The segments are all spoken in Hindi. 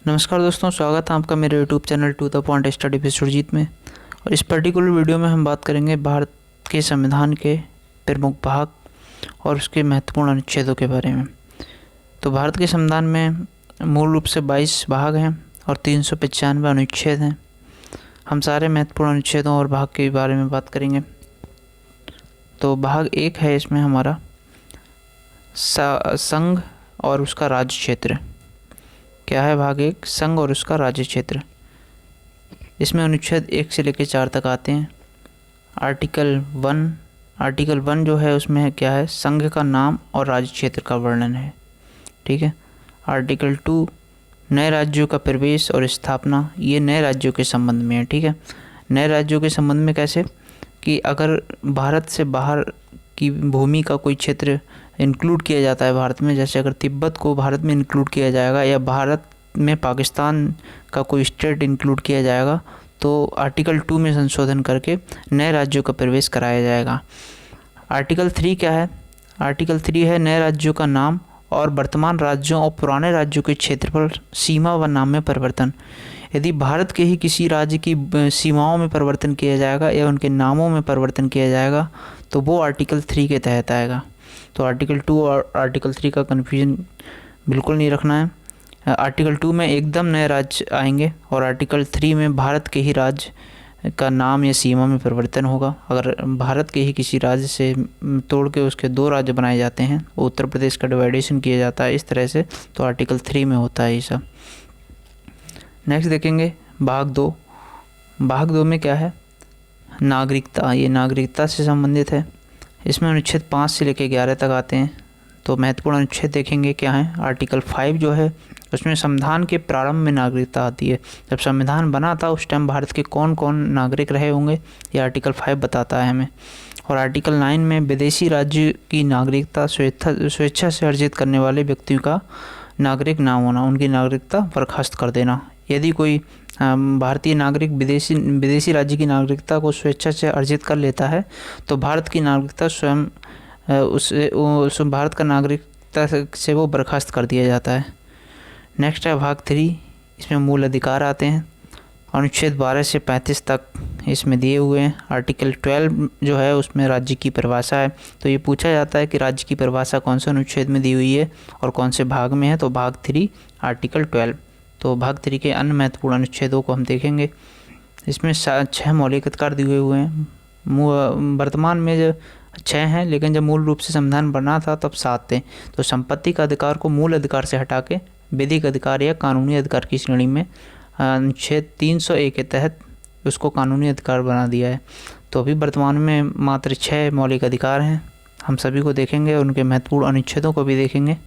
नमस्कार दोस्तों, स्वागत है आपका मेरे YouTube channel to the point study with Surjit में। और इस पर्टिकुलर वीडियो में हम बात करेंगे भारत के संविधान के प्रमुख भाग और उसके महत्वपूर्ण अनुच्छेदों के बारे में। तो भारत के संविधान में मूल रूप से 22 भाग हैं और 395 अनुच्छेद हैं। हम सारे महत्वपूर्ण अनुच्छेदों और भाग के बारे में बात करेंगे। तो भाग 1 है इसमें हमारा संघ और उसका राज्य क्षेत्र। क्या है भाग 1? संघ और उसका राज्य क्षेत्र। इसमें अनुच्छेद 1 से लेकर 4 तक आते हैं। आर्टिकल 1 जो है उसमें क्या है, संघ का नाम और राज्य क्षेत्र का वर्णन है। ठीक है। आर्टिकल 2 नए राज्यों का प्रवेश और स्थापना, ये नए राज्यों के संबंध में है। ठीक है। नए राज्यों के संबंध में कैसे कि अगर भारत से बाहर की भूमि का कोई क्षेत्र इंक्लूड किया जाता है भारत में, जैसे अगर तिब्बत को भारत में इंक्लूड किया जाएगा या भारत में पाकिस्तान का कोई स्टेट इंक्लूड किया जाएगा, तो आर्टिकल 2 में संशोधन करके नए राज्यों का प्रवेश कराया जाएगा। आर्टिकल 3 क्या है? आर्टिकल 3 है नए राज्यों का नाम और वर्तमान राज्यों और पुराने राज्यों के क्षेत्रफल, सीमा व नाम में परिवर्तन। यदि भारत के ही किसी राज्य की सीमाओं में परिवर्तन किया जाएगा या उनके नामों में परिवर्तन किया जाएगा तो वो आर्टिकल 3 के तहत आएगा। तो आर्टिकल 2 और आर्टिकल 3 का कन्फ्यूजन बिल्कुल नहीं रखना है। आर्टिकल 2 में एकदम नए राज्य आएंगे और आर्टिकल 3 में भारत के ही राज्य का नाम या सीमा में परिवर्तन होगा। अगर भारत के ही किसी राज्य से तोड़ के उसके 2 राज्य बनाए जाते हैं, उत्तर प्रदेश का डिवाइडेशन किया जाता है इस तरह से, तो आर्टिकल 3 में होता है ये सब। नेक्स्ट देखेंगे भाग 2। भाग 2 में क्या है? नागरिकता। ये नागरिकता से संबंधित है। इसमें अनुच्छेद 5 से लेकर 11 तक आते हैं। तो महत्वपूर्ण अनुच्छेद देखेंगे क्या है। आर्टिकल 5 जो है उसमें संविधान के प्रारंभ में नागरिकता आती है। जब संविधान बना था उस टाइम भारत के कौन कौन नागरिक रहे होंगे, ये आर्टिकल 5 बताता है हमें। और आर्टिकल 9 में विदेशी राज्य की नागरिकता स्वेच्छा से अर्जित करने वाले व्यक्तियों का नागरिक ना होना, उनकी नागरिकता बर्खास्त कर देना। यदि कोई भारतीय नागरिक विदेशी राज्य की नागरिकता को स्वेच्छा से अर्जित कर लेता है तो भारत की नागरिकता स्वयं उस भारत का नागरिकता से वो बर्खास्त कर दिया जाता है। नेक्स्ट है भाग 3। इसमें मूल अधिकार आते हैं। अनुच्छेद 12 से 35 तक इसमें दिए हुए हैं। आर्टिकल 12 जो है उसमें राज्य की परिभाषा है। तो ये पूछा जाता है कि राज्य की परिभाषा कौन से अनुच्छेद में दी हुई है और कौन से भाग में है, तो भाग 3 आर्टिकल 12। तो भाग 3 के अन्य महत्वपूर्ण अनुच्छेदों को हम देखेंगे। इसमें 6 मौलिक अधिकार दिए हुए हैं। वर्तमान में जो 6 हैं, लेकिन जब मूल रूप से संविधान बना था तब 7 थे। तो संपत्ति का अधिकार को मूल अधिकार से हटा के विधिक अधिकार या कानूनी अधिकार की श्रेणी में अनुच्छेद 301 के तहत उसको कानूनी अधिकार बना दिया है। तो अभी वर्तमान में मात्र 6 मौलिक अधिकार हैं। हम सभी को देखेंगे और उनके महत्वपूर्ण अनुच्छेदों को भी देखेंगे।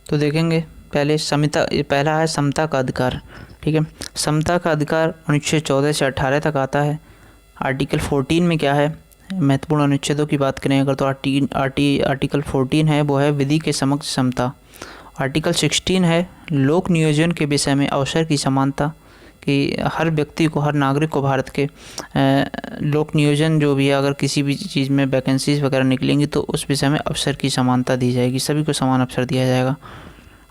तो देखेंगे पहला है समता का अधिकार। ठीक है। समता का अधिकार अनुच्छेद 14 से 18 तक आता है। आर्टिकल 14 में क्या है, महत्वपूर्ण अनुच्छेदों की बात करें अगर तो आर्टिकल 14 है वो है विधि के समक्ष समता। आर्टिकल 16 है लोक नियोजन के विषय में अवसर की समानता, कि हर व्यक्ति को, हर नागरिक को भारत के लोक नियोजन जो भी है, अगर किसी भी चीज़ में वैकेंसीज वगैरह निकलेंगी तो उस विषय में अवसर की समानता दी जाएगी, सभी को समान अवसर दिया जाएगा।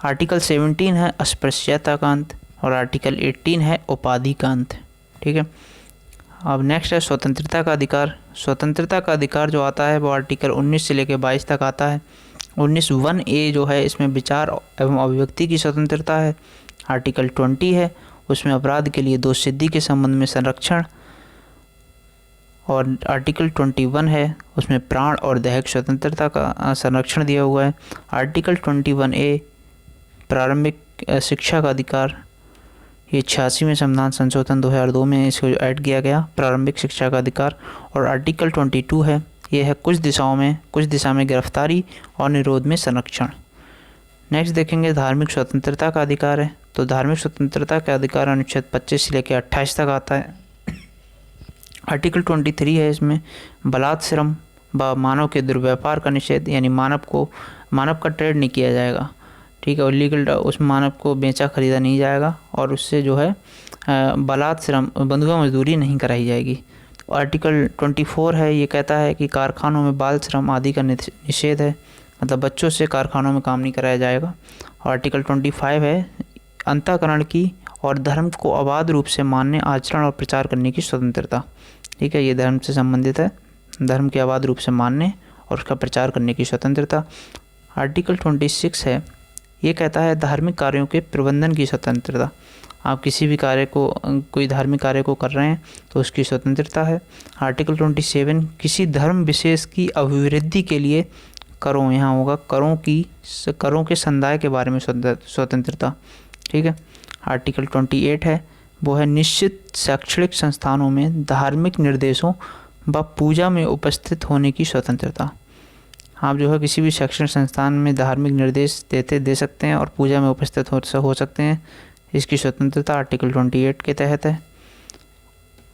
आर्टिकल 17 है अस्पृश्यता का अंत और आर्टिकल 18 है उपाधि का अंत। ठीक है। अब नेक्स्ट है स्वतंत्रता का अधिकार। स्वतंत्रता का अधिकार जो आता है वो आर्टिकल 19 से लेकर 22 तक आता है। 19(1)(a) जो है इसमें विचार एवं अभिव्यक्ति की स्वतंत्रता है। आर्टिकल 20 है उसमें अपराध के लिए दोषसिद्धि के संबंध में संरक्षण। और आर्टिकल 21 है उसमें प्राण और दैहिक स्वतंत्रता का संरक्षण दिया हुआ है। आर्टिकल 21(a) प्रारंभिक शिक्षा का अधिकार, ये 86वें संविधान संशोधन 2002 में इसको ऐड किया गया, प्रारंभिक शिक्षा का अधिकार। और आर्टिकल 22 है, ये है कुछ दिशा में गिरफ्तारी और निरोध में संरक्षण। नेक्स्ट देखेंगे धार्मिक स्वतंत्रता का अधिकार है। तो धार्मिक स्वतंत्रता का अधिकार अनुच्छेद 25 से लेकर 28 तक आता है। आर्टिकल 23 है इसमें बलात् श्रम व मानव के दुर्व्यापार का निषेध, यानी मानव का ट्रेड नहीं किया जाएगा। ठीक है। और लीगल उस मानव को बेचा खरीदा नहीं जाएगा और उससे जो है बलात् श्रम, बंधुआ मजदूरी नहीं कराई जाएगी। आर्टिकल 24 है, ये कहता है कि कारखानों में बाल श्रम आदि का निषेध है। मतलब बच्चों से कारखानों में काम नहीं कराया जाएगा। आर्टिकल 25 है अंतःकरण की और धर्म को अबाध रूप से मानने, आचरण और प्रचार करने की स्वतंत्रता। ठीक है, ये धर्म से संबंधित है, धर्म के अबाध रूप से मानने और उसका प्रचार करने की स्वतंत्रता। आर्टिकल 26 है, ये कहता है धार्मिक कार्यों के प्रबंधन की स्वतंत्रता। आप किसी भी कार्य को, कोई धार्मिक कार्य को कर रहे हैं तो उसकी स्वतंत्रता है। आर्टिकल 27, किसी धर्म विशेष की अभिवृद्धि के लिए करों, यहाँ होगा करों के संदाय के बारे में स्वतंत्रता। ठीक है। आर्टिकल 28 है, वो है निश्चित शैक्षणिक संस्थानों में धार्मिक निर्देशों व पूजा में उपस्थित होने की स्वतंत्रता। आप जो है किसी भी शैक्षणिक संस्थान में धार्मिक निर्देश दे सकते हैं और पूजा में उपस्थित हो सकते हैं, इसकी स्वतंत्रता आर्टिकल 28 के तहत है।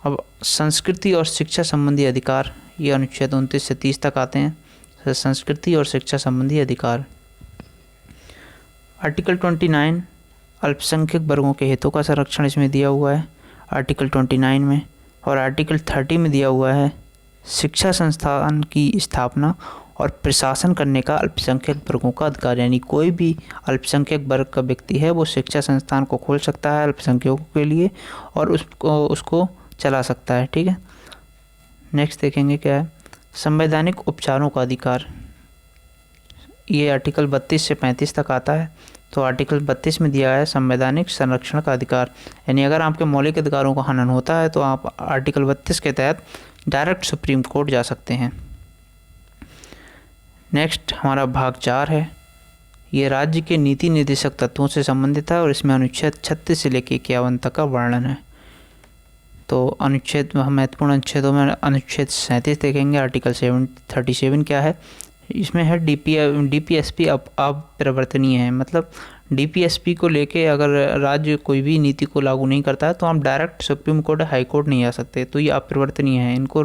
अब संस्कृति और शिक्षा संबंधी अधिकार, ये अनुच्छेद 29 से 30 तक आते हैं। संस्कृति और शिक्षा संबंधी अधिकार। आर्टिकल 29 अल्पसंख्यक वर्गों के हितों का संरक्षण इसमें दिया हुआ है आर्टिकल 29 में। और आर्टिकल 30 में दिया हुआ है शिक्षा संस्थान की स्थापना और प्रशासन करने का अल्पसंख्यक वर्गों का अधिकार, यानी कोई भी अल्पसंख्यक वर्ग का व्यक्ति है वो शिक्षा संस्थान को खोल सकता है अल्पसंख्यकों के लिए और उसको चला सकता है। ठीक है। नेक्स्ट देखेंगे क्या है, संवैधानिक उपचारों का अधिकार। ये आर्टिकल 32 से 35 तक आता है। तो आर्टिकल 32 में दिया है संवैधानिक संरक्षण का अधिकार, यानी अगर आपके मौलिक अधिकारों का हनन होता है तो आप आर्टिकल 32 के तहत डायरेक्ट सुप्रीम कोर्ट जा सकते हैं। नेक्स्ट हमारा भाग 4 है, ये राज्य के नीति निर्देशक तत्वों से संबंधित है और इसमें अनुच्छेद 36 से लेकर 51 तक का वर्णन है। तो अनुच्छेद, महत्वपूर्ण अनुच्छेदों में अनुच्छेद 37 देखेंगे। आर्टिकल 37 क्या है, इसमें है डीपीएसपी अप्रवर्तनीय है। मतलब डीपीएसपी को लेके अगर राज्य कोई भी नीति को लागू नहीं करता है तो हम direct supreme court high court नहीं जा सकते, तो ये अप्रवर्तनीय है, इनको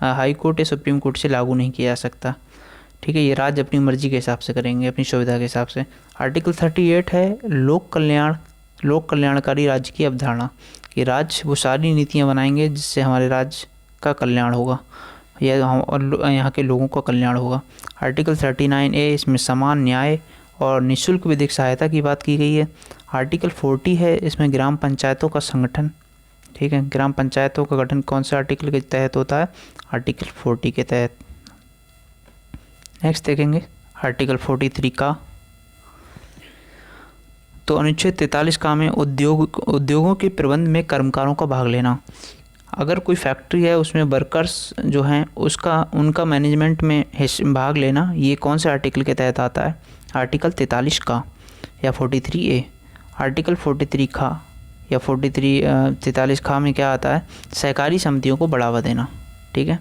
हाई कोर्ट या सुप्रीम कोर्ट से लागू नहीं किया जा सकता। ठीक है, ये राज्य अपनी मर्जी के हिसाब से करेंगे, अपनी सुविधा के हिसाब से। आर्टिकल 38 है लोक कल्याणकारी राज्य की अवधारणा, कि राज्य वो सारी नीतियाँ बनाएंगे जिससे हमारे राज्य का कल्याण होगा या और यहाँ के लोगों का कल्याण होगा। आर्टिकल 39A, इसमें समान न्याय और निःशुल्क विधिक सहायता की बात की गई है। आर्टिकल 40 है, इसमें ग्राम पंचायतों का संगठन। ठीक है, ग्राम पंचायतों का गठन कौन से आर्टिकल के तहत होता है, आर्टिकल 40 के तहत। नेक्स्ट देखेंगे आर्टिकल 43 का। तो अनुच्छेद 43 का में उद्योगों के प्रबंध में कर्मकारों का भाग लेना। अगर कोई फैक्ट्री है उसमें वर्कर्स जो हैं उनका मैनेजमेंट में भाग लेना, ये कौन से आर्टिकल के तहत आता है, आर्टिकल 43 का या 43A। आर्टिकल 43 का या 43 का में क्या आता है, सहकारी समितियों को बढ़ावा देना। ठीक है।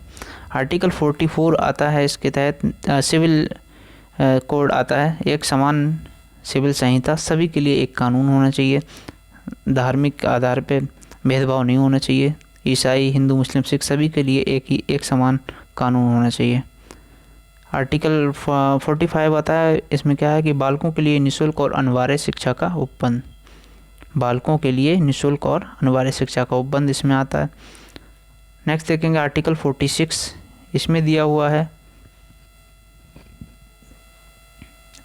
आर्टिकल 44 आता है, इसके तहत सिविल कोड आता है, एक समान सिविल संहिता, सभी के लिए एक कानून होना चाहिए, धार्मिक आधार पे भेदभाव नहीं होना चाहिए, ईसाई हिंदू मुस्लिम सिख सभी के लिए एक समान कानून होना चाहिए। आर्टिकल 45 आता है, इसमें क्या है कि बालकों के लिए निःशुल्क और अनिवार्य शिक्षा का उपबंध, बालकों के लिए निःशुल्क और अनिवार्य शिक्षा का उपबंध इसमें आता है। नेक्स्ट देखेंगे आर्टिकल 46, इसमें दिया हुआ है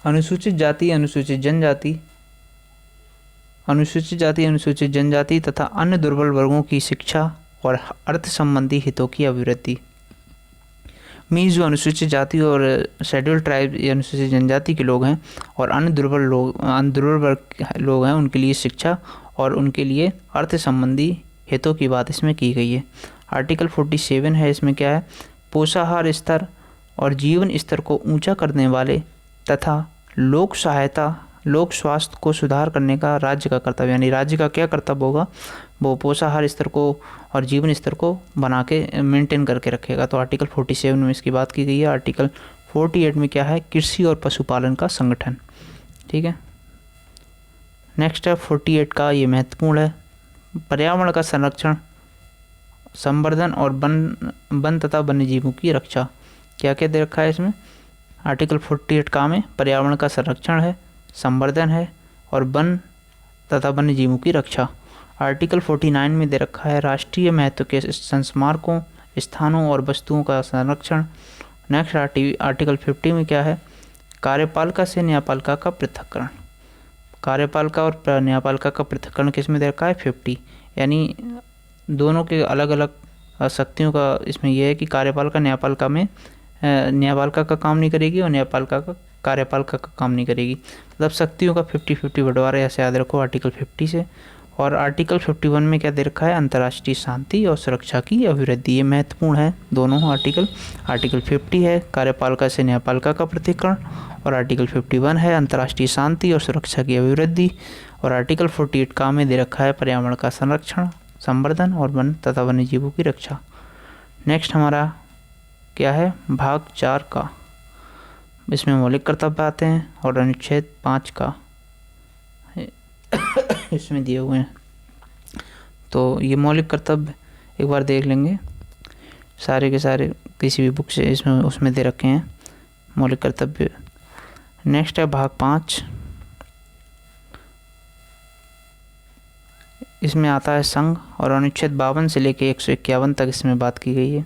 अनुसूचित जाति अनुसूचित जनजाति तथा अन्य दुर्बल वर्गों की शिक्षा और अर्थ संबंधी हितों की अभिवृद्धि। मीन्स जो अनुसूचित जाति और शेड्यूल्ड ट्राइब या अनुसूचित जनजाति के लोग हैं और अन्य दुर्बल वर्ग लोग हैं, उनके लिए शिक्षा और उनके लिए अर्थ संबंधी हितों की बात इसमें की गई है। आर्टिकल 47 है, इसमें क्या है, पोषाहार स्तर और जीवन स्तर को ऊंचा करने वाले तथा लोक स्वास्थ्य को सुधार करने का राज्य का कर्तव्य, यानी राज्य का क्या कर्तव्य होगा, वो पोषाहार स्तर को और जीवन स्तर को बना के मेंटेन करके रखेगा। तो आर्टिकल 47 में इसकी बात की गई है। आर्टिकल 48 में क्या है, कृषि और पशुपालन का संगठन। ठीक है। नेक्स्ट है 48 का, ये महत्वपूर्ण है, पर्यावरण का संरक्षण, संवर्धन और वन तथा वन्य जीवों की रक्षा। क्या क्या दे रखा है इसमें, आर्टिकल 48 का में पर्यावरण का संरक्षण है, संवर्धन है और वन तथा वन्य जीवों की रक्षा। आर्टिकल 49 में दे रखा है राष्ट्रीय महत्व के संस्मारकों, स्थानों और वस्तुओं का संरक्षण। नेक्स्ट आर्टिकल 50 में क्या है, कार्यपालिका से न्यायपालिका का पृथक्करण, कार्यपालिका और न्यायपालिका का पृथक्करण किस में दे रखा है 50, यानी दोनों के अलग अलग शक्तियों का इसमें यह है कि कार्यपालिका न्यायपालिका में न्यायपालिका का काम नहीं करेगी और न्यायपालिका का कार्यपालिका का काम नहीं करेगी, मतलब शक्तियों का 50-50 बंटवारा, ऐसे याद रखो आर्टिकल 50 से। और आर्टिकल 51 में क्या दे रखा है, अंतर्राष्ट्रीय शांति और सुरक्षा की अभिवृद्धि, ये महत्वपूर्ण है दोनों आर्टिकल। आर्टिकल 50 है कार्यपालिका से न्यायपालिका का पृथक्करण, और आर्टिकल 51 है अंतर्राष्ट्रीय शांति और सुरक्षा की अभिवृद्धि, और आर्टिकल 48 का में दे रखा है पर्यावरण का संरक्षण, संवर्धन और वन तथा वन्य जीवों की रक्षा। नेक्स्ट हमारा क्या है, भाग 4 का, इसमें मौलिक कर्तव्य आते हैं और अनुच्छेद 5 का इसमें दिए हुए हैं। तो ये मौलिक कर्तव्य एक बार देख लेंगे, सारे के सारे किसी भी बुक से इसमें उसमें दे रखे हैं मौलिक कर्तव्य। नेक्स्ट है भाग 5, इसमें आता है संघ, और अनुच्छेद 52 से लेके 151 तक इसमें बात की गई है।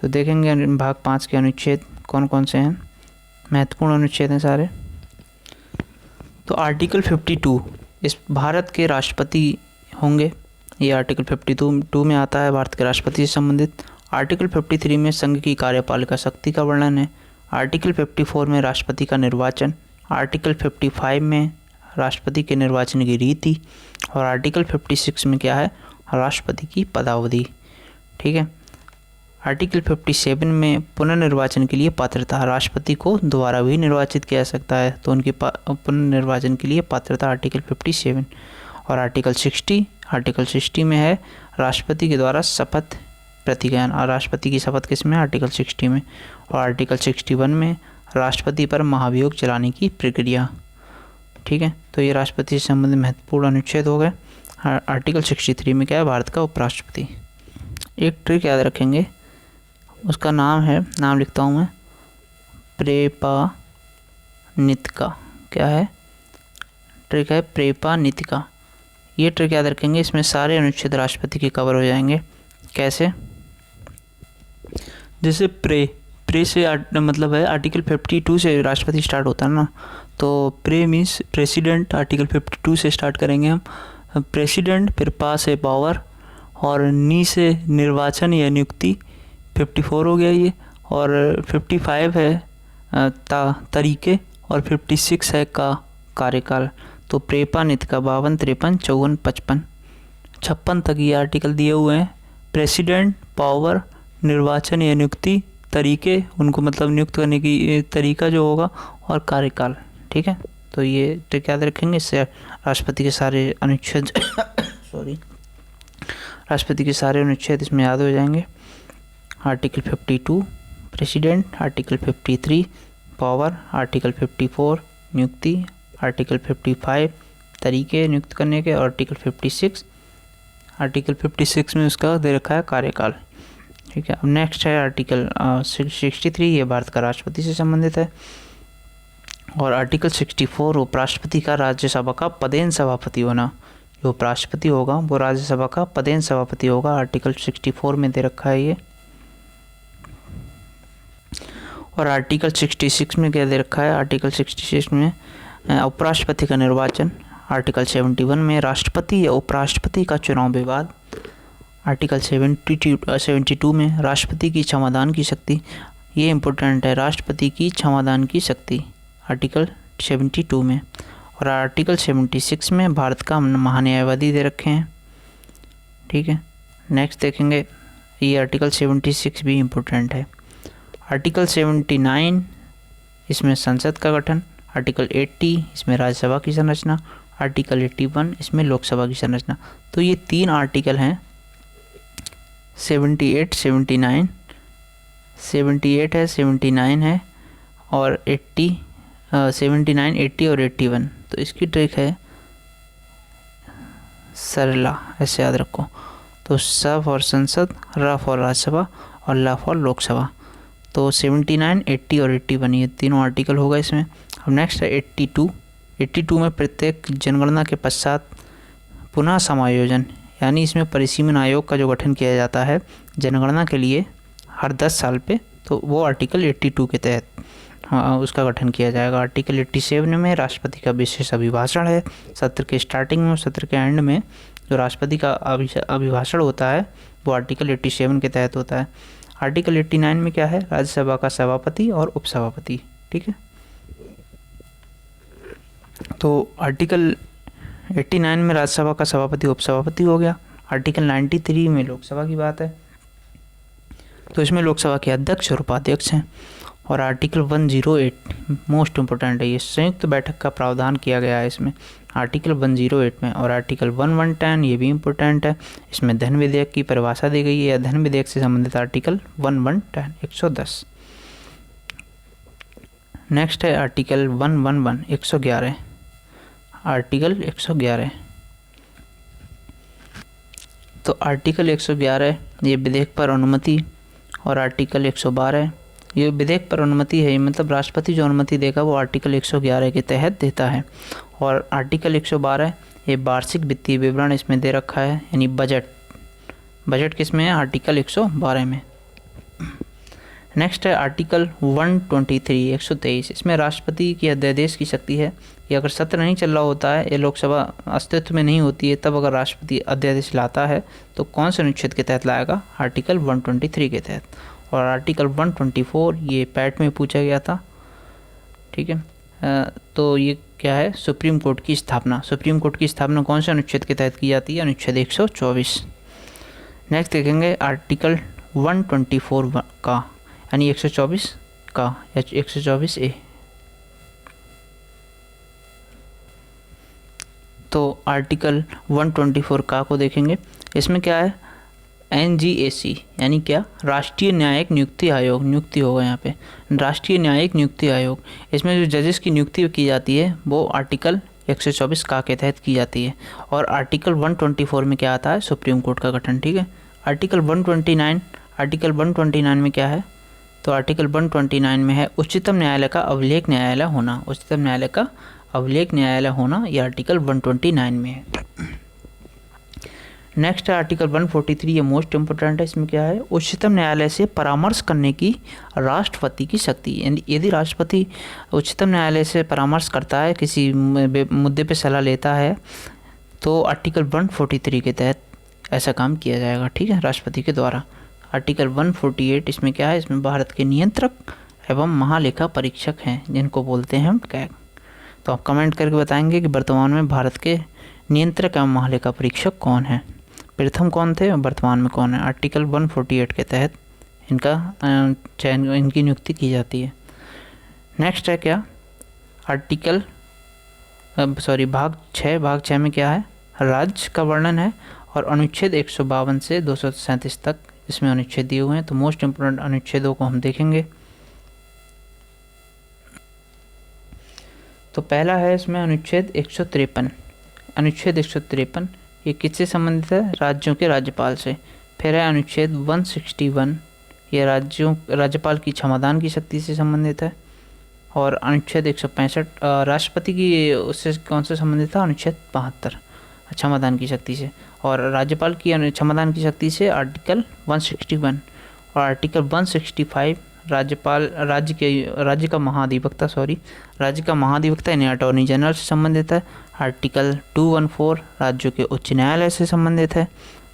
तो देखेंगे भाग 5 के अनुच्छेद कौन कौन से हैं, महत्वपूर्ण अनुच्छेद हैं सारे। तो आर्टिकल 52 इस भारत के राष्ट्रपति होंगे, ये आर्टिकल 52 में आता है, भारत के राष्ट्रपति से संबंधित। आर्टिकल 53 में संघ की कार्यपालिका शक्ति का वर्णन है। आर्टिकल 54 में राष्ट्रपति का निर्वाचन, आर्टिकल 55 में राष्ट्रपति के निर्वाचन की रीति, और आर्टिकल 56 में क्या है, राष्ट्रपति की पदावधि। ठीक है। आर्टिकल 57 में पुनर्निर्वाचन के लिए पात्रता, राष्ट्रपति को दोबारा भी निर्वाचित किया जा सकता है, तो उनकी पुनर्निर्वाचन के लिए पात्रता आर्टिकल 57। और आर्टिकल 60 में है राष्ट्रपति के द्वारा शपथ प्रतिज्ञान, और राष्ट्रपति की शपथ किस में, आर्टिकल 60 में। और आर्टिकल 61 में राष्ट्रपति पर महाभियोग चलाने की प्रक्रिया। ठीक है, तो ये राष्ट्रपति से संबंधित महत्वपूर्ण अनुच्छेद हो गए। आर्टिकल 63 में क्या है, भारत का उपराष्ट्रपति। एक ट्रिक याद रखेंगे, उसका नाम है, नाम लिखता हूँ मैं, प्रेपानितिका। क्या है, ट्रिक है प्रेपानितिका। ये ट्रिक याद रखेंगे, इसमें सारे अनुच्छेद राष्ट्रपति के कवर हो जाएंगे। कैसे, जैसे प्रे से मतलब है आर्टिकल 52 से राष्ट्रपति स्टार्ट होता है ना, तो प्रे मीन्स प्रेसिडेंट, आर्टिकल 52 से स्टार्ट करेंगे हम, प्रेसिडेंट, फिर पा से पावर, और नी से निर्वाचन या नियुक्ति, 54 हो गया ये, और 55 है तरीके, और 56 है का कार्यकाल। तो प्रेपानितिका 52, 53, 54, 55, 56 तक ये आर्टिकल दिए हुए हैं। प्रेसिडेंट, पावर, निर्वाचन या नियुक्ति, तरीके, उनको मतलब नियुक्त करने की तरीका जो होगा, और कार्यकाल। ठीक है, तो ये ट्रिक याद रखेंगे, इससे राष्ट्रपति के सारे अनुच्छेद राष्ट्रपति के सारे अनुच्छेद इसमें याद हो जाएंगे। Article 52 president, article 53 power, article 54 नियुक्ति, आर्टिकल 55 तरीके नियुक्त करने के, और आर्टिकल 56 में उसका दे रखा है कार्यकाल। ठीक है, अब नेक्स्ट है आर्टिकल 63, ये भारत का राष्ट्रपति से संबंधित है। और आर्टिकल 64 उपराष्ट्रपति का राज्यसभा का पदेन सभापति होना, जो उपराष्ट्रपति होगा वो राज्यसभा का पदेन सभापति होगा, आर्टिकल 64 में दे रखा है ये। और आर्टिकल 66 में क्या दे रखा है, आर्टिकल 66 में उपराष्ट्रपति का निर्वाचन, आर्टिकल 71 में राष्ट्रपति या उपराष्ट्रपति का चुनाव विवाद, आर्टिकल 72 में राष्ट्रपति की क्षमादान की शक्ति, ये इम्पोर्टेंट है, राष्ट्रपति की क्षमादान की शक्ति, आर्टिकल 72 में। और आर्टिकल 76 में भारत का महान्यायवादी दे रखे हैं। ठीक है, नेक्स्ट देखेंगे, ये आर्टिकल 76 भी इम्पोर्टेंट है। आर्टिकल 79 इसमें संसद का गठन, आर्टिकल 80 इसमें राज्यसभा की संरचना, आर्टिकल 81 इसमें लोकसभा की संरचना। तो ये 3 आर्टिकल हैं, 78 79 78 है, 79 है, और 79 80 और 81। तो इसकी ट्रिक है सरला, ऐसे याद रखो। तो स फॉर संसद, र फॉर राज्यसभा, और ल फॉर लोकसभा। तो 79 80 और 81 ये तीनों आर्टिकल होगा इसमें। अब नेक्स्ट है 82 में प्रत्येक जनगणना के पश्चात पुनः समायोजन, यानी इसमें परिसीमन आयोग का जो गठन किया जाता है जनगणना के लिए हर 10 साल पे, तो वो आर्टिकल 82 के तहत। उसका गठन किया जाएगा। आर्टिकल 87 में राष्ट्रपति का विशेष अभिभाषण है। सत्र के स्टार्टिंग में और सत्र के एंड में जो राष्ट्रपति का अभिभाषण होता है वो आर्टिकल 87 के तहत होता है। आर्टिकल 89 में क्या है, राज्यसभा का सभापति और उपसभापति। ठीक है, तो आर्टिकल 89 में राज्यसभा का सभापति उपसभापति हो गया। आर्टिकल 93 में लोकसभा की बात है, तो इसमें लोकसभा के अध्यक्ष और उपाध्यक्ष हैं। और आर्टिकल 108 मोस्ट इम्पोर्टेंट है, ये संयुक्त बैठक का प्रावधान किया गया है इसमें, आर्टिकल 108 में। और आर्टिकल 1110 ये भी इम्पोर्टेंट है, इसमें धन विधेयक की परिभाषा दी गई है, या धन विधेयक से संबंधित आर्टिकल 1110 110। नेक्स्ट है आर्टिकल 111 111, आर्टिकल 111। तो आर्टिकल 111 ये विधेयक पर अनुमति, और आर्टिकल 112 ये विधेयक पर अनुमति है, मतलब राष्ट्रपति जो अनुमति देगा वो आर्टिकल 111 के तहत देता है। और आर्टिकल 112 ये वार्षिक वित्तीय विवरण इसमें दे रखा है, यानी बजट किस में है, आर्टिकल 112 में। नेक्स्ट है आर्टिकल 123 123, इसमें राष्ट्रपति की अध्यादेश की शक्ति है कि अगर सत्र नहीं चल रहा होता है, ये लोकसभा अस्तित्व में नहीं होती है, तब अगर राष्ट्रपति अध्यादेश लाता है तो कौन से अनुच्छेद के तहत लाएगा, आर्टिकल 123 के तहत। और आर्टिकल 124 ये पैट में पूछा गया था। ठीक है, तो ये क्या है, सुप्रीम कोर्ट की स्थापना। सुप्रीम कोर्ट की स्थापना कौन से अनुच्छेद के तहत की जाती है, अनुच्छेद 124। नेक्स्ट देखेंगे आर्टिकल 124 का, यानी 124 का या 124A। तो आर्टिकल 124 का को देखेंगे, इसमें क्या है, NGAC यानी क्या, राष्ट्रीय न्यायिक नियुक्ति आयोग, नियुक्ति होगा यहाँ पे, राष्ट्रीय न्यायिक नियुक्ति आयोग। इसमें जो जजेस की नियुक्ति की जाती है वो आर्टिकल 124 का के तहत की जाती है। और आर्टिकल 124 में क्या आता है, सुप्रीम कोर्ट का गठन। ठीक है, आर्टिकल 129 में क्या है, तो आर्टिकल 129 में है उच्चतम न्यायालय का अभिलेख न्यायालय होना, उच्चतम न्यायालय का अभिलेख न्यायालय होना, ये आर्टिकल 129 में है। नेक्स्ट है आर्टिकल 143, ये मोस्ट इम्पोर्टेंट है। इसमें क्या है, उच्चतम न्यायालय से परामर्श करने की राष्ट्रपति की शक्ति। यदि राष्ट्रपति उच्चतम न्यायालय से परामर्श करता है, किसी मुद्दे पे सलाह लेता है, तो आर्टिकल 143 के तहत ऐसा काम किया जाएगा। ठीक है, राष्ट्रपति के द्वारा। आर्टिकल 148 इसमें क्या है, इसमें भारत के नियंत्रक एवं महालेखा परीक्षक हैं, जिनको बोलते हैं हम कैग। तो आप कमेंट करके बताएंगे कि वर्तमान में भारत के नियंत्रक एवं महालेखा परीक्षक कौन है, प्रथम कौन थे और वर्तमान में कौन है। आर्टिकल 148 के तहत इनका चयन, इनकी नियुक्ति की जाती है। नेक्स्ट है क्या, आर्टिकल भाग 6 में क्या है, राज्य का वर्णन है। और अनुच्छेद 152 से 237 तक इसमें अनुच्छेद दिए हुए हैं। तो मोस्ट इम्पोर्टेंट अनुच्छेदों को हम देखेंगे। तो पहला है इसमें अनुच्छेद 153। अनुच्छेद 153 ये किससे संबंधित है, राज्यों के राज्यपाल से। फिर है अनुच्छेद 161, ये राज्यपाल की क्षमादान की शक्ति से संबंधित है। और अनुच्छेद 165 राष्ट्रपति की, उससे कौन से संबंधित था, अनुच्छेद 72 क्षमादान की शक्ति से। और राज्यपाल की क्षमादान की शक्ति से आर्टिकल 161। और आर्टिकल 165 राज्य का महाधिवक्ता यानी अटॉर्नी जनरल से संबंधित है। आर्टिकल 214 राज्यों के उच्च न्यायालय से संबंधित है।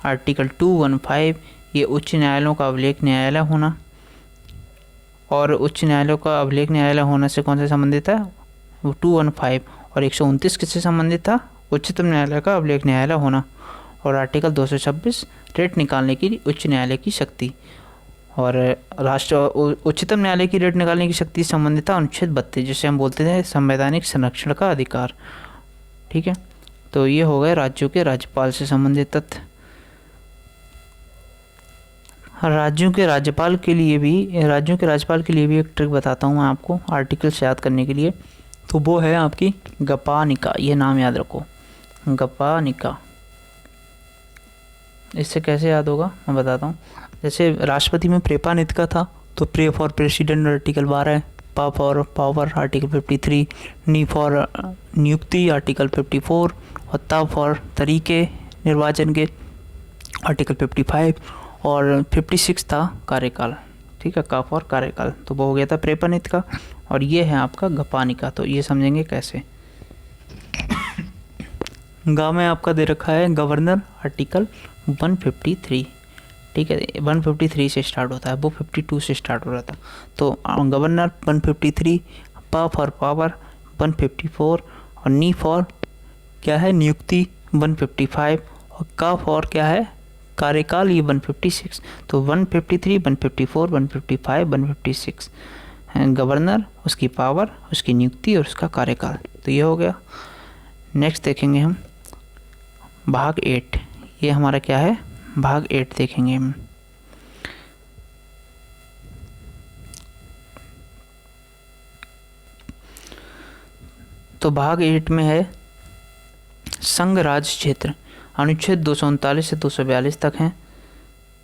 आर्टिकल 215 ये उच्च न्यायालयों का अभिलेख न्यायालय होना। और उच्च न्यायालयों का अभिलेख न्यायालय होने से कौन से संबंधित है, 215। और 129 किससे संबंधित था, उच्चतम न्यायालय का अभिलेख न्यायालय होना। और आर्टिकल 226 रेट निकालने की उच्च न्यायालय की शक्ति। और उच्चतम न्यायालय की रेट निकालने की शक्ति संबंधित था अनुच्छेद 32, जिसे हम बोलते थे संवैधानिक संरक्षण का अधिकार। ठीक है, तो ये हो गए राज्यों के राज्यपाल से संबंधित तथ्य। राज्यों के राज्यपाल के लिए भी एक ट्रिक बताता हूँ मैं आपको आर्टिकल्स याद करने के लिए। तो वो है आपकी गपानिका, ये नाम याद रखो, गपानिका। इससे कैसे याद होगा मैं बताता हूँ। जैसे राष्ट्रपति में प्रेपानिका था, तो प्रे फॉर प्रेसिडेंट आर्टिकल 12, पा for power article 53, knee for नियुक्ति आर्टिकल 54, और ता फॉर तरीके निर्वाचन के आर्टिकल 55, और 56 था कार्यकाल। ठीक है, का फॉर कार्यकाल, तो वो हो गया था प्रेपानिका। और ये है आपका गपानिका। तो ये समझेंगे कैसे। गा में आपका दे रखा है गवर्नर आर्टिकल 153, ठीक है, 153 से स्टार्ट होता है, वो 52 से स्टार्ट हो रहा था। तो गवर्नर 153, पा फॉर पावर 154, और नी फॉर क्या है नियुक्ति 155, और का फॉर क्या है कार्यकाल ये 156। तो 153, 154, 155, 156 गवर्नर, उसकी पावर, उसकी नियुक्ति और उसका कार्यकाल। तो ये हो गया। नेक्स्ट देखेंगे हम भाग 8। ये हमारा क्या है भाग 8 देखेंगे हम। तो भाग 8 में है संघ राज क्षेत्र। अनुच्छेद 239 से 242 तक हैं।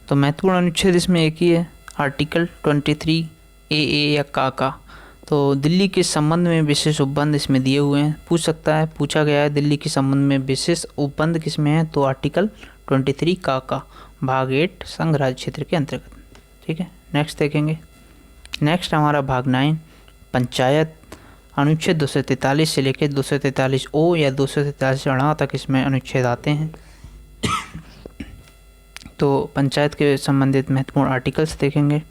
तो महत्वपूर्ण अनुच्छेद इसमें एक ही है, आर्टिकल 23 ए या का। तो दिल्ली के संबंध में विशेष उपबंध इसमें दिए हुए हैं। पूछ सकता है, पूछा गया है दिल्ली के संबंध में विशेष उपबंध किस में है, तो आर्टिकल 23 का भाग 8 संघ राज्य क्षेत्र के अंतर्गत, ठीक है। नेक्स्ट देखेंगे। नेक्स्ट हमारा भाग 9 पंचायत। अनुच्छेद 243 से लेकर 243 ओ या 243 अड़ा तक इसमें अनुच्छेद आते हैं। तो पंचायत के संबंधित महत्वपूर्ण आर्टिकल्स देखेंगे।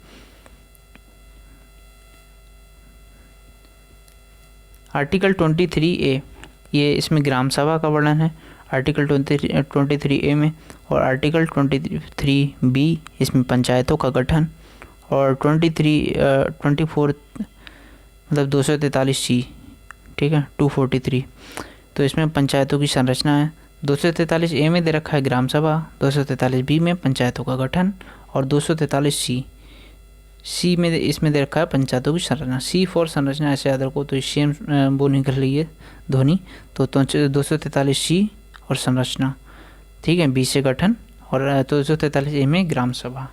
आर्टिकल 23A ये इसमें ग्राम सभा का वर्णन है आर्टिकल 23A में, और आर्टिकल 23B इसमें पंचायतों का गठन, और 24 मतलब 243C, ठीक है, 243 तो इसमें पंचायतों की संरचना है। 243A में दे रखा है ग्राम सभा, 243B में पंचायतों का गठन, और 243C में इसमें दे रखा है पंचायतों की संरचना। C फॉर संरचना ऐसे याद रखो, तो सेम वो निकल रही है ध्वनि। तो 243C और संरचना, ठीक है, B से गठन, और 243A में ग्राम सभा।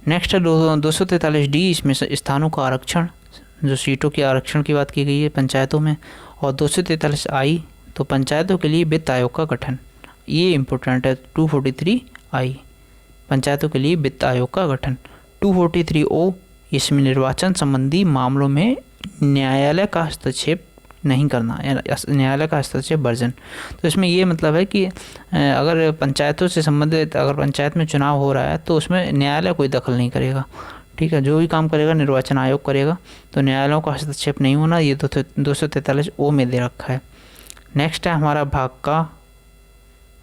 नेक्स्ट है 243D, इसमें स्थानों का आरक्षण, जो सीटों के आरक्षण की बात की गई है पंचायतों में। और 243I तो पंचायतों के लिए वित्त आयोग का गठन, ये इम्पोर्टेंट है। 243I पंचायतों के लिए वित्त आयोग का गठन। 243O इसमें निर्वाचन संबंधी मामलों में न्यायालय का हस्तक्षेप नहीं करना, न्यायालय का हस्तक्षेप वर्जन। तो इसमें ये मतलब है कि अगर पंचायतों से संबंधित अगर पंचायत में चुनाव हो रहा है तो उसमें न्यायालय कोई दखल नहीं करेगा, ठीक है, जो भी काम करेगा निर्वाचन आयोग करेगा। तो न्यायालयों का हस्तक्षेप नहीं होना, ये 243O में दे रखा है। नेक्स्ट है हमारा भाग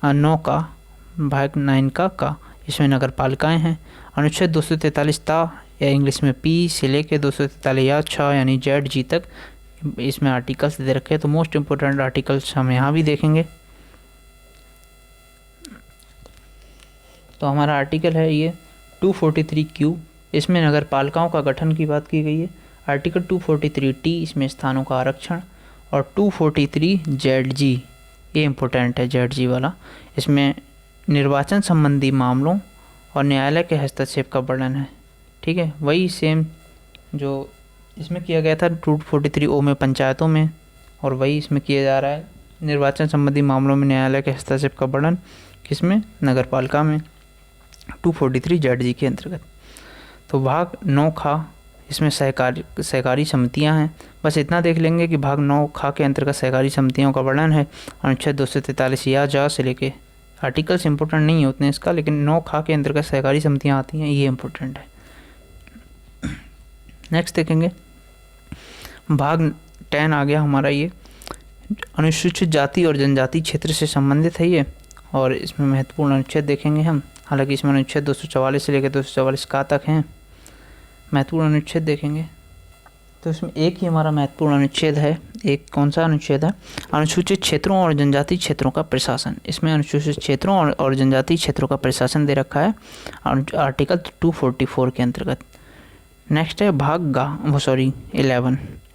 9 का, भाग 9 का इसमें नगर पालिकाएँ हैं। अनुच्छेद 243 ता या इंग्लिश में P से लेके 243 या 6 यानी ZG तक इसमें आर्टिकल्स दे रखे हैं। तो मोस्ट इम्पोर्टेंट आर्टिकल्स हम यहाँ भी देखेंगे। तो हमारा आर्टिकल है ये 243Q, इसमें नगर पालिकाओं का गठन की बात की गई है। आर्टिकल 243T इसमें स्थानों का आरक्षण, और 243ZG ये इम्पोर्टेंट है ZG वाला, इसमें निर्वाचन संबंधी मामलों और न्यायालय के हस्तक्षेप का वर्णन है, ठीक है। वही सेम जो इसमें किया गया था 243O में पंचायतों में, और वही इसमें किया जा रहा है निर्वाचन संबंधी मामलों में न्यायालय के हस्तक्षेप का वर्णन किसमें, नगर पालिका में, 243ZG के अंतर्गत। तो भाग 9 खा इसमें सहकारी समितियां हैं। बस इतना देख लेंगे कि भाग 9 खा के अंतर्गत सहकारी समितियों का वर्णन है। अनुच्छेद 243 या जा से लेके आर्टिकल्स इंपॉर्टेंट नहीं होते हैं इसका, लेकिन 9 खा के अंतर्गत सहकारी समितियां आती हैं, ये इंपॉर्टेंट है। नेक्स्ट देखेंगे भाग 10 आ गया हमारा, ये अनुसूचित जाति और जनजाति क्षेत्र से संबंधित है ये, और इसमें महत्वपूर्ण अनुच्छेद देखेंगे हम। हालांकि इसमें अनुच्छेद 244 से लेकर 244 का तक हैं महत्वपूर्ण अनुच्छेद देखेंगे। तो इसमें एक ही हमारा महत्वपूर्ण अनुच्छेद है, एक कौन सा अनुच्छेद है, अनुसूचित क्षेत्रों और जनजाति क्षेत्रों का प्रशासन। इसमें अनुसूचित क्षेत्रों और जनजाति क्षेत्रों का प्रशासन दे रखा है आर्टिकल 244 के अंतर्गत। नेक्स्ट है भाग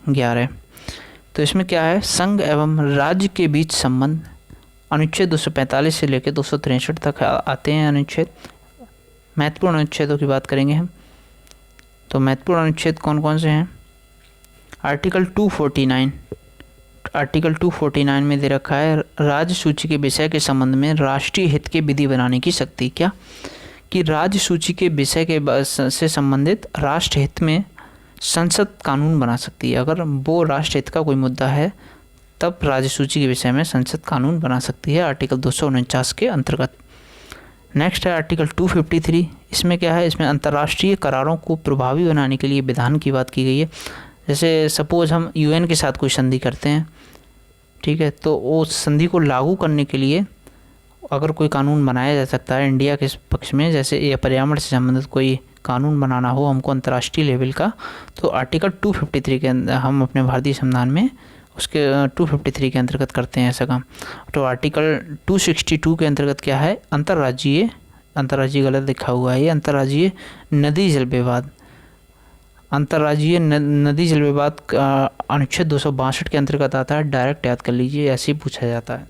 11। तो इसमें क्या है, संघ एवं राज्य के बीच संबंध। अनुच्छेद 245 से लेकर 263 तक आते हैं अनुच्छेद। महत्वपूर्ण अनुच्छेदों की बात करेंगे हम। तो महत्वपूर्ण अनुच्छेद कौन कौन से हैं, आर्टिकल 249 में दे रखा है राज्य सूची के विषय के संबंध में राष्ट्रीय हित के विधि बनाने की शक्ति। क्या कि राज्य सूची के विषय के से संबंधित राष्ट्र हित में संसद कानून बना सकती है। अगर वो राष्ट्र हित का कोई मुद्दा है तब राज्य सूची के विषय में संसद कानून बना सकती है, आर्टिकल 249 के अंतर्गत। नेक्स्ट है आर्टिकल 253। इसमें क्या है, इसमें अंतर्राष्ट्रीय करारों को प्रभावी बनाने के लिए विधान की बात की गई है। जैसे सपोज हम यूएन के साथ कोई संधि करते हैं, ठीक है, तो उस संधि को लागू करने के लिए अगर कोई कानून बनाया जा सकता है इंडिया के पक्ष में, जैसे ये पर्यावरण से संबंधित कोई कानून बनाना हो हमको अंतर्राष्ट्रीय लेवल का, तो आर्टिकल 253 के अंदर हम अपने भारतीय संविधान में उसके 253 के अंतर्गत करते हैं ऐसा काम। तो आर्टिकल 262 के अंतर्गत क्या है, अंतर्राज्यीय गलत लिखा हुआ है ये, अंतर्राज्यीय नदी जल विवाद, अंतर्राज्यीय नदी जल विवाद अनुच्छेद 262 के अंतर्गत आता है। डायरेक्ट याद कर लीजिए, ऐसे ही पूछा जाता है।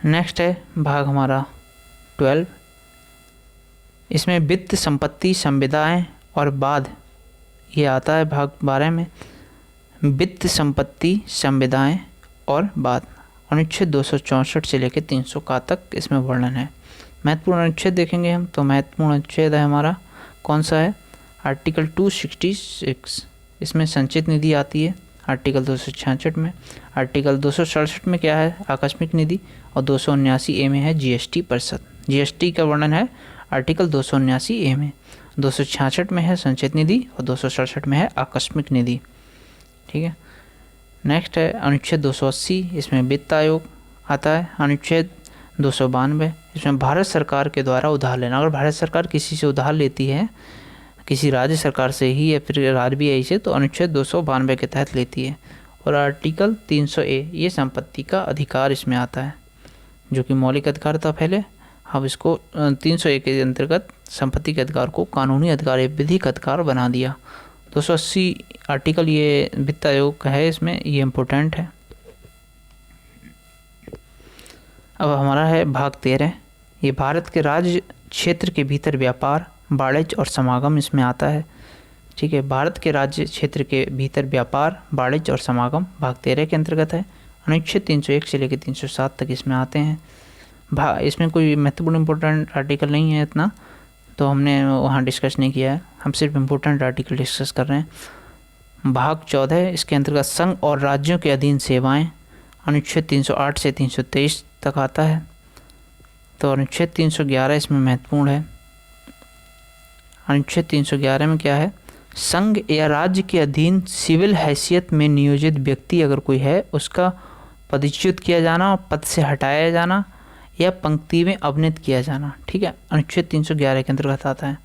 नेक्स्ट है भाग हमारा 12। इसमें वित्त, संपत्ति, संविदाएं और बाद ये आता है भाग 12 में। वित्त, संपत्ति, संविदाएं और बाद अनुच्छेद 264 से लेकर 300 का तक इसमें वर्णन है। महत्वपूर्ण अनुच्छेद देखेंगे हम, तो महत्वपूर्ण अनुच्छेद है हमारा कौन सा है, आर्टिकल 266। इसमें संचित निधि आती है आर्टिकल 266 में। आर्टिकल 267 में क्या है, आकस्मिक निधि, और 279A में है जीएसटी परिषद। जीएसटी का वर्णन है आर्टिकल 279A में। 266 में है संचित निधि और 267 में है आकस्मिक निधि, ठीक है। नेक्स्ट है अनुच्छेद 280। इसमें वित्त आयोग आता है। अनुच्छेद 292, इसमें भारत सरकार के द्वारा उधार लेना। अगर भारत सरकार किसी से उधार लेती है, किसी राज्य सरकार से ही या फिर आरबीआई से, तो अनुच्छेद 292 के तहत लेती है। और आर्टिकल 300A ये संपत्ति का अधिकार इसमें आता है, जो कि मौलिक अधिकार था पहले, अब इसको 300A के अंतर्गत संपत्ति के अधिकार को कानूनी अधिकार या विधिक अधिकार बना दिया। 280 आर्टिकल ये वित्त आयोग का है, इसमें ये इम्पोर्टेंट है। अब हमारा है भाग 13। ये भारत के राज्य क्षेत्र के भीतर व्यापार, वाणिज्य और समागम इसमें आता है, ठीक है। भारत के राज्य क्षेत्र के भीतर व्यापार, वाणिज्य और समागम भाग 13 के अंतर्गत है। अनुच्छेद 301 से लेकर 307 तक इसमें आते हैं। इसमें कोई महत्वपूर्ण इम्पोर्टेंट आर्टिकल नहीं है इतना, तो हमने वहाँ डिस्कस नहीं किया है, हम सिर्फ इम्पोर्टेंट आर्टिकल डिस्कस कर रहे हैं। भाग 14 इसके अंतर्गत संघ और राज्यों के अधीन सेवाएं, अनुच्छेद 308 से 323 तक आता है। तो अनुच्छेद 311 इसमें महत्वपूर्ण है। अनुच्छेद 311 में क्या है, संघ या राज्य के अधीन सिविल हैसियत में नियोजित व्यक्ति अगर कोई है, उसका पदच्युत किया जाना और पद से हटाया जाना या पंक्ति में अवनीत किया जाना, ठीक है, अनुच्छेद 311 के अंतर्गत आता है।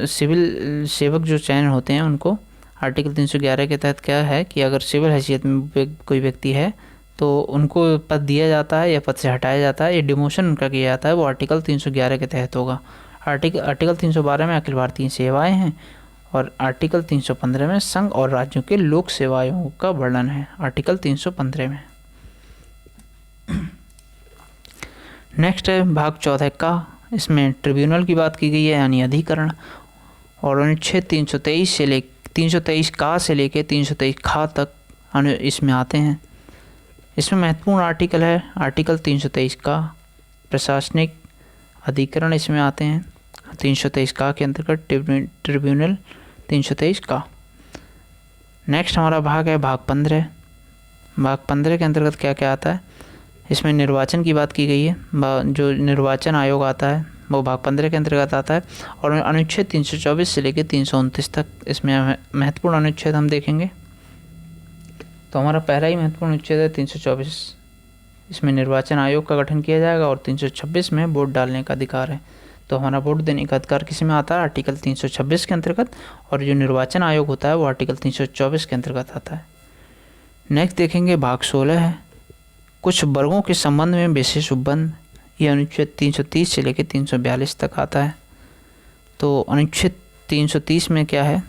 सिविल सेवक जो चयन होते हैं उनको आर्टिकल 311 के तहत क्या है कि अगर सिविल हैसियत में कोई व्यक्ति है तो उनको पद दिया जाता है या पद से हटाया जाता है या डिमोशन उनका किया जाता है, वो आर्टिकल 311 के तहत होगा। आर्टिकल 312 में अखिल भारतीय सेवाएं हैं और आर्टिकल 315 में संघ और राज्यों के लोक सेवाओं का वर्णन है, आर्टिकल 315 में। नेक्स्ट है भाग 14 का, इसमें ट्रिब्यूनल की बात की गई है यानी अधिकरण, और अनुच्छेद 323 का से लेकर 323 खा तक इसमें आते हैं। इसमें महत्वपूर्ण आर्टिकल है आर्टिकल 323 का, प्रशासनिक अधिकरण इसमें आते हैं 323 का के अंतर्गत, ट्रिब्यूनल 323 का। नेक्स्ट हमारा भाग है भाग 15। भाग 15 के अंतर्गत क्या क्या आता है, इसमें निर्वाचन की बात की गई है। जो निर्वाचन आयोग आता है वो भाग 15 के अंतर्गत आता है। और अनुच्छेद 324 से लेकर 329 तक इसमें महत्वपूर्ण अनुच्छेद हम देखेंगे। तो हमारा पहला ही महत्वपूर्ण अनुच्छेद है 324, इसमें निर्वाचन आयोग का गठन किया जाएगा, और 326 में वोट डालने का अधिकार है। तो हमारा वोट देने का अधिकार किसी में आता है, आर्टिकल 326 के अंतर्गत, और जो निर्वाचन आयोग होता है वो आर्टिकल 324 के अंतर्गत आता है। नेक्स्ट देखेंगे भाग 16 है, कुछ वर्गों के संबंध में विशेष उपबंध, ये अनुच्छेद 330 से लेकर 342 तक आता है। तो अनुच्छेद 330 में क्या है,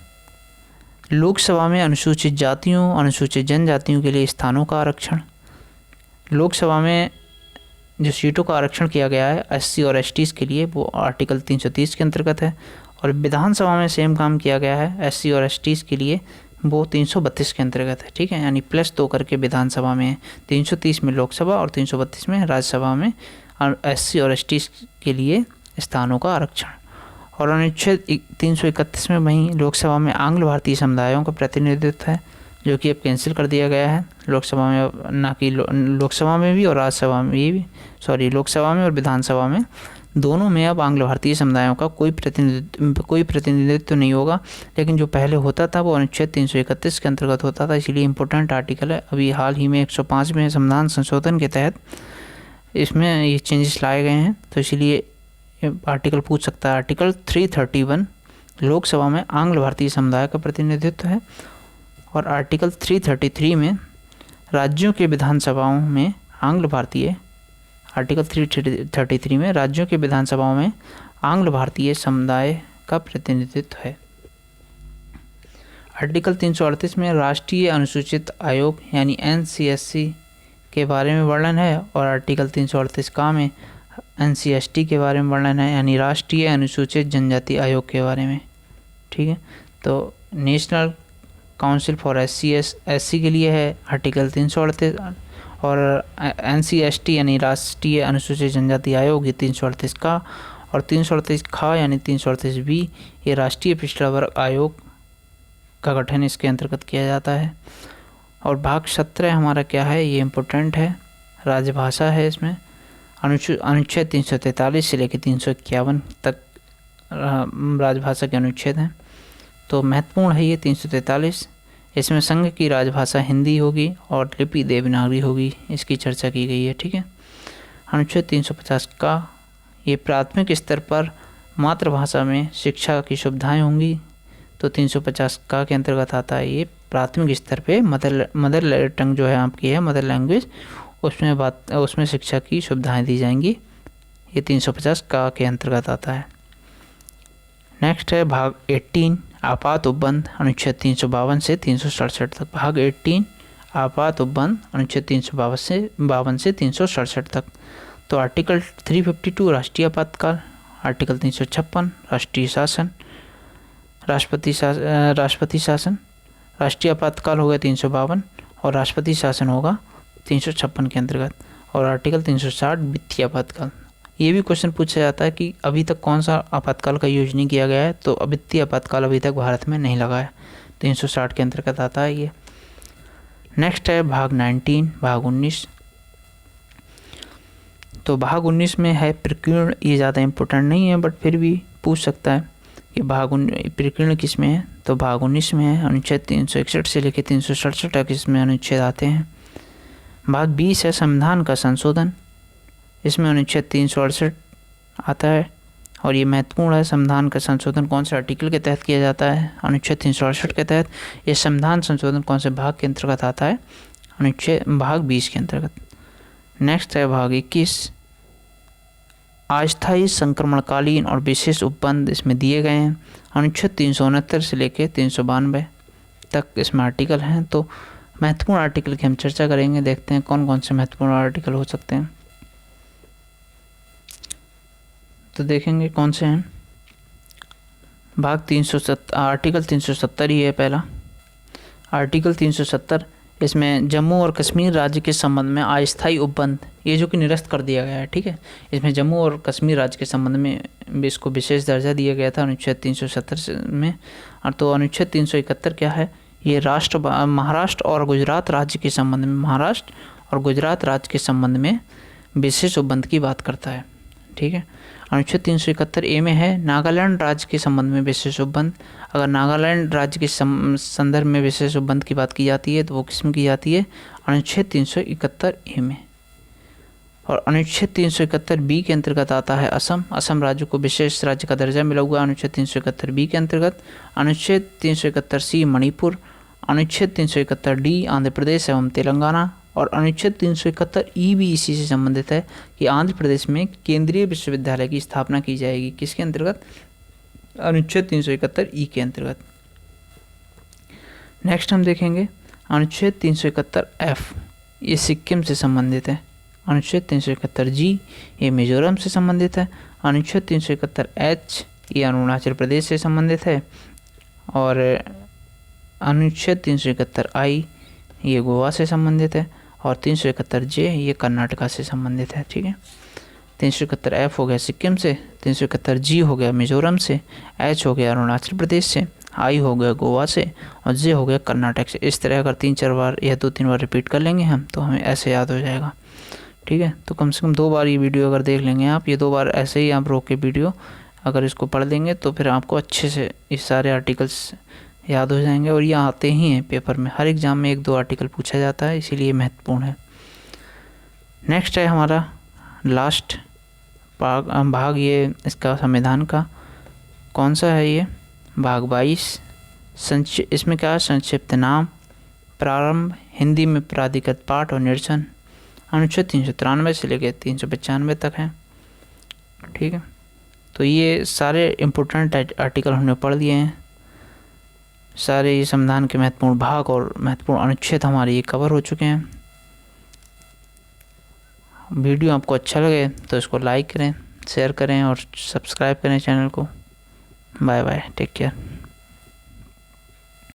लोकसभा में अनुसूचित जातियों, अनुसूचित जनजातियों के लिए स्थानों का आरक्षण। लोकसभा में जो सीटों का आरक्षण किया गया है एससी और एसटीज़ के लिए, वो आर्टिकल 330 के अंतर्गत है। और विधानसभा में सेम काम किया गया है एससी और एसटीज़ के लिए, वो 332 के अंतर्गत है, ठीक है, यानी +2 करके विधानसभा में 330 में लोकसभा और 332 में राज्यसभा में एससी और एसटी के लिए स्थानों का आरक्षण। और अनुच्छेद 331 में वहीं लोकसभा में आंग्ल भारतीय समुदायों का प्रतिनिधित्व है, जो कि अब कैंसिल कर दिया गया है। लोकसभा में अब ना कि लोकसभा में भी और राज्यसभा में भी, लोकसभा में और विधानसभा में दोनों में अब आंग्ल भारतीय समुदायों का कोई प्रतिनिधित्व नहीं होगा। लेकिन जो पहले होता था वो अनुच्छेद 331 के अंतर्गत होता था, इसलिए इम्पोर्टेंट आर्टिकल है। अभी हाल ही में 105वें संविधान संशोधन के तहत इसमें ये चेंजेस लाए गए हैं, तो इसलिए आर्टिकल पूछ सकता है। आर्टिकल 331 लोकसभा में आंग्ल भारतीय समुदाय का प्रतिनिधित्व है, और आर्टिकल 333 में राज्यों के विधानसभाओं में आंग्ल भारतीय आर्टिकल 333 में राज्यों के विधानसभाओं में आंग्ल भारतीय समुदाय का प्रतिनिधित्व है। आर्टिकल 338 में राष्ट्रीय अनुसूचित आयोग यानी NCSC के बारे में वर्णन है, और आर्टिकल 338 का में NCST के बारे में वर्णन है, यानी राष्ट्रीय अनुसूचित जनजाति आयोग के बारे में। ठीक है, तो नेशनल काउंसिल फॉर SC के लिए है आर्टिकल 338, और NCST यानी राष्ट्रीय अनुसूचित जनजाति आयोग ये 338 का, और 338 खा यानी 338 बी ये राष्ट्रीय पिछड़ा वर्ग आयोग का गठन इसके अंतर्गत किया जाता है। और भाग 17 हमारा क्या है, ये इम्पोर्टेंट है, राजभाषा है। इसमें अनुच्छेद 343 से लेकर 351 तक राजभाषा के अनुच्छेद हैं, तो महत्वपूर्ण है ये 343। इसमें संघ की राजभाषा हिंदी होगी और लिपि देवनागरी होगी, इसकी चर्चा की गई है। ठीक है, अनुच्छेद 350 का ये प्राथमिक स्तर पर मातृभाषा में शिक्षा की सुविधाएं होंगी, तो 350 का के अंतर्गत आता है ये प्राथमिक स्तर पे मदर टंग जो है आपकी है मदर लैंग्वेज, उसमें शिक्षा की सुविधाएं दी जाएंगी, ये 350 का के अंतर्गत आता है। नेक्स्ट है भाग 18 आपात उपबंध, अनुच्छेद 352 से 367 तक। भाग 18 आपात उपबंध, अनुच्छेद 352 से 367 तक। तो आर्टिकल 352 राष्ट्रीय आपातकाल, आर्टिकल 356 राष्ट्रीय शासन, राष्ट्रपति शासन। राष्ट्रीय आपातकाल होगा 352 और राष्ट्रपति शासन होगा 356 के अंतर्गत। और आर्टिकल 360 वित्तीय आपातकाल। ये भी क्वेश्चन पूछा जाता है कि अभी तक कौन सा आपातकाल का यूज नहीं किया गया है, तो वित्तीय आपातकाल अभी तक भारत में नहीं लगा है, 360 के अंतर्गत आता है ये। नेक्स्ट है भाग 19 भाग 19। तो भाग 19 में है प्रकीर्ण, ये ज़्यादा इम्पोर्टेंट नहीं है बट फिर भी पूछ सकता है कि भाग प्रकीर्ण किस में है, तो भाग 19 में है। अनुच्छेद 361 से लेकर 367 तक इसमें अनुच्छेद आते हैं। भाग 20 है संविधान का संशोधन, इसमें अनुच्छेद 368 आता है और ये महत्वपूर्ण है। संविधान का संशोधन कौन से आर्टिकल के तहत किया जाता है, अनुच्छेद 368 के तहत। ये संविधान संशोधन कौन से भाग के अंतर्गत आता है, अनुच्छेद भाग 20 के अंतर्गत। नेक्स्ट है भाग 21 अस्थायी संक्रमणकालीन और विशेष उपबंध, इसमें दिए गए हैं। अनुच्छेद 369 से लेकर 392 तक इसमें आर्टिकल हैं। तो महत्वपूर्ण आर्टिकल की हम चर्चा करेंगे, देखते हैं कौन कौन से महत्वपूर्ण आर्टिकल हो सकते हैं। तो देखेंगे कौन से हैं। भाग 370 आर्टिकल 370 ही है पहला। आर्टिकल 370 इसमें जम्मू और कश्मीर राज्य के संबंध में अस्थायी उपबंध, ये जो कि निरस्त कर दिया गया है। ठीक है, इसमें जम्मू और कश्मीर राज्य के संबंध में इसको विशेष दर्जा दिया गया था अनुच्छेद 370 में। और तो अनुच्छेद 371 क्या है, ये महाराष्ट्र और गुजरात राज्य के संबंध में, महाराष्ट्र और गुजरात राज्य के संबंध में विशेष उपबंध की बात करता है। ठीक है, अनुच्छेद 371 ए में है नागालैंड राज्य के संबंध में विशेष उपबंध। अगर नागालैंड राज्य के संदर्भ में विशेष उपबंध की बात की जाती है तो वो किस में की जाती है, अनुच्छेद 371 ए में। और अनुच्छेद 371 बी के अंतर्गत आता है असम राज्य को विशेष राज्य का दर्जा मिला हुआ अनुच्छेद 371 बी के अंतर्गत। अनुच्छेद 371 सी मणिपुर, अनुच्छेद 371 डी आंध्र प्रदेश एवं तेलंगाना, और अनुच्छेद 371 ई भी इसी से संबंधित है कि आंध्र प्रदेश में केंद्रीय विश्वविद्यालय की स्थापना की जाएगी। किसके अंतर्गत, अनुच्छेद 371 ई के अंतर्गत। नेक्स्ट हम देखेंगे अनुच्छेद 371 एफ, ये सिक्किम से संबंधित है। अनुच्छेद 371 जी ये मिजोरम से संबंधित है। अनुच्छेद 371 एच ये अरुणाचल प्रदेश से संबंधित है। और अनुच्छेद 371 आई ये गोवा से संबंधित है। और 371 जे ये कर्नाटका से संबंधित है। ठीक है, 371 F हो गया सिक्किम से, 371 G हो गया मिज़ोरम से, H हो गया अरुणाचल प्रदेश से, I हो गया गोवा से और J हो गया कर्नाटक से। इस तरह अगर 3-4 बार या 2-3 बार रिपीट कर लेंगे हम तो हमें ऐसे याद हो जाएगा। ठीक है, तो कम से कम 2 बार ये वीडियो अगर देख लेंगे आप, ये 2 बार ऐसे ही आप रोक के वीडियो अगर इसको पढ़ लेंगे तो फिर आपको अच्छे से ये सारे आर्टिकल्स याद हो जाएंगे। और ये आते ही हैं पेपर में, हर एग्ज़ाम में 1-2 आर्टिकल पूछा जाता है, इसीलिए महत्वपूर्ण है। नेक्स्ट है हमारा लास्ट भाग ये इसका संविधान का। कौन सा है ये? भाग 22। इसमें क्या है? संक्षिप्त नाम, प्रारंभ, हिंदी में प्राधिकृत पाठ और निरसन। अनुच्छेद 393 से लेकर 395 तक है। ठीक है, तो ये सारे इम्पोर्टेंट आर्टिकल हमने पढ़ लिए हैं। सारे ये संविधान के महत्वपूर्ण भाग और महत्वपूर्ण अनुच्छेद हमारे ये कवर हो चुके हैं। वीडियो आपको अच्छा लगे तो इसको लाइक करें, शेयर करें और सब्सक्राइब करें चैनल को। Bye bye, take care.